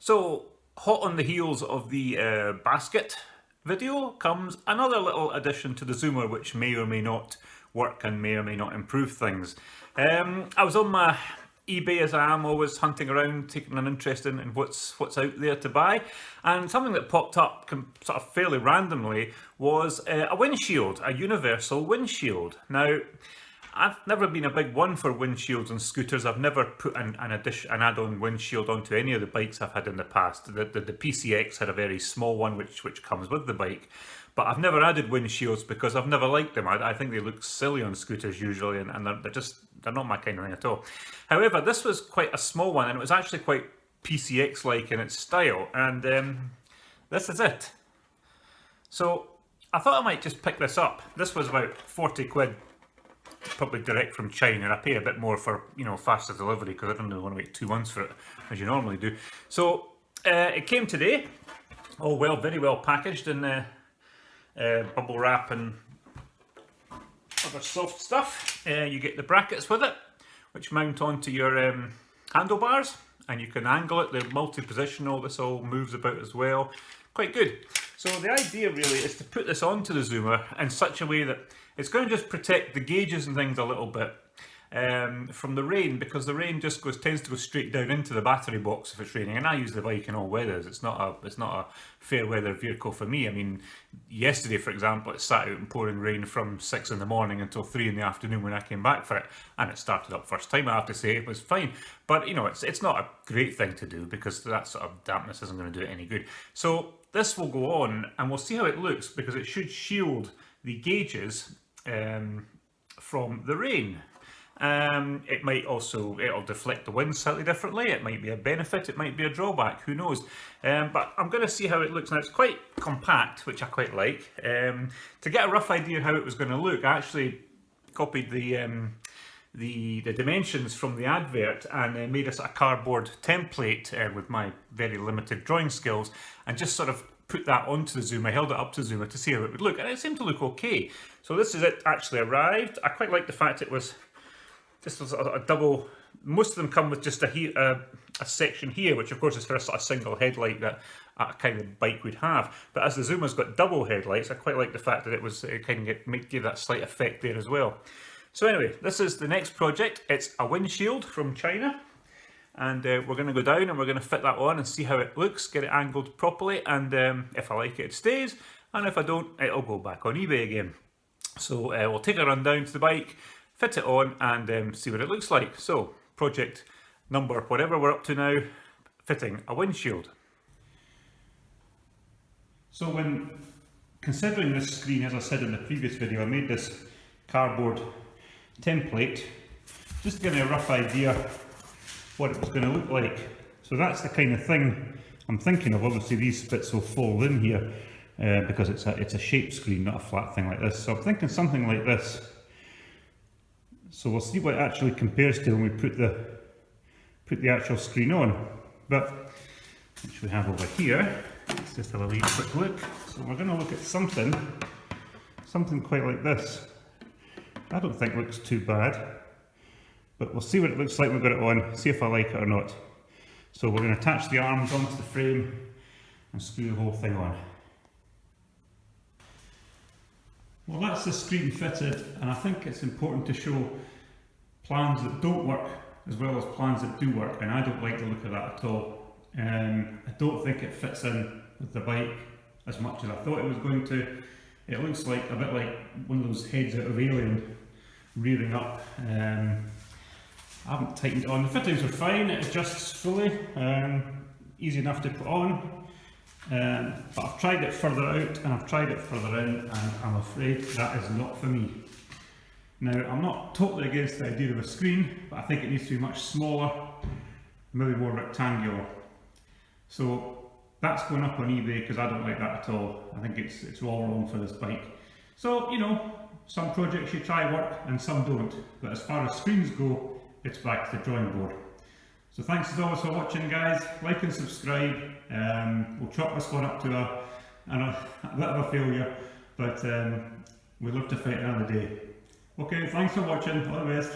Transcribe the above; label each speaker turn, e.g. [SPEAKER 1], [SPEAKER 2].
[SPEAKER 1] So, hot on the heels of the basket video comes another little addition to the zoomer which may or may not work and may or may not improve things. I was on my eBay, as I am always, hunting around, taking an interest in what's out there to buy, and something that popped up sort of fairly randomly was a windshield, a universal windshield. Now, I've never been a big one for windshields on scooters. I've never put an add-on windshield onto any of the bikes I've had in the past. The PCX had a very small one which comes with the bike, but I've never added windshields because I've never liked them. I think they look silly on scooters usually, and they're not my kind of thing at all. However, this was quite a small one, and it was actually quite PCX-like in its style, and this is it. So I thought I might just pick this up. This was about 40 quid. Probably direct from China, and I pay a bit more for, faster delivery because I don't really want to wait 2 months for it as you normally do. So it came today, very well packaged in bubble wrap and other soft stuff. You get the brackets with it, which mount onto your handlebars, and you can angle it. They're multi-positional. This all moves about as well. Quite good. So the idea really is to put this onto the zoomer in such a way that it's going to just protect the gauges and things a little bit from the rain, because the rain just tends to go straight down into the battery box if it's raining. And I use the bike in all weathers. It's not a fair weather vehicle for me. I mean, yesterday, for example, it sat out in pouring rain from 6 in the morning until 3 in the afternoon when I came back for it, and it started up first time. I have to say it was fine, but it's not a great thing to do because that sort of dampness isn't going to do it any good. So this will go on, and we'll see how it looks because it should shield the gauges from the rain. It'll deflect the wind slightly differently. It might be a benefit, it might be a drawback, who knows. But I'm going to see how it looks. Now, it's quite compact, which I quite like. To get a rough idea of how it was going to look, I actually copied the dimensions from the advert and made a cardboard template with my very limited drawing skills, and just sort of put that onto the zoomer. I held it up to the zoomer to see how it would look, and it seemed to look okay. So this is it actually arrived. I quite like the fact it was just a double. Most of them come with just a section here, which of course is for a sort of single headlight that a kind of bike would have. But as the zoomer's got double headlights, I quite like the fact that it kind of give that slight effect there as well. So anyway, this is the next project. It's a windshield from China, and we're going to go down and we're going to fit that on and see how it looks, get it angled properly, and if I like it, it stays, and if I don't, it'll go back on eBay again. So we'll take a run down to the bike, fit it on, and see what it looks like. So project number whatever we're up to now, fitting a windshield. So when considering this screen, as I said in the previous video, I made this cardboard template just to give me a rough idea what it was going to look like. So that's the kind of thing I'm thinking of. Obviously these bits will fold in here because it's a shaped screen, not a flat thing like this. So I'm thinking something like this. So we'll see what it actually compares to when we put the actual screen on. But which we have over here, let's just have a wee quick look. So we're going to look at something quite like this. I don't think it looks too bad, but we'll see what it looks like when we've got it on, see if I like it or not. So we're going to attach the arms onto the frame and screw the whole thing on. Well, that's the screen fitted, and I think it's important to show plans that don't work as well as plans that do work, and I don't like the look of that at all. I don't think it fits in with the bike as much as I thought it was going to. It looks like a bit like one of those heads out of Alien rearing up. I haven't tightened it on. The fittings are fine, it adjusts fully, easy enough to put on. But I've tried it further out and I've tried it further in, and I'm afraid that is not for me. Now, I'm not totally against the idea of a screen, but I think it needs to be much smaller, maybe more rectangular. So that's going up on eBay because I don't like that at all. I think it's all wrong for this bike. So, some projects you try work and some don't, but as far as screens go, it's back to the drawing board. So thanks as always for watching, guys. Like and subscribe. We'll chalk this one up to a bit of a failure, but we'd love to fight another day. Okay, thanks for watching. All the best.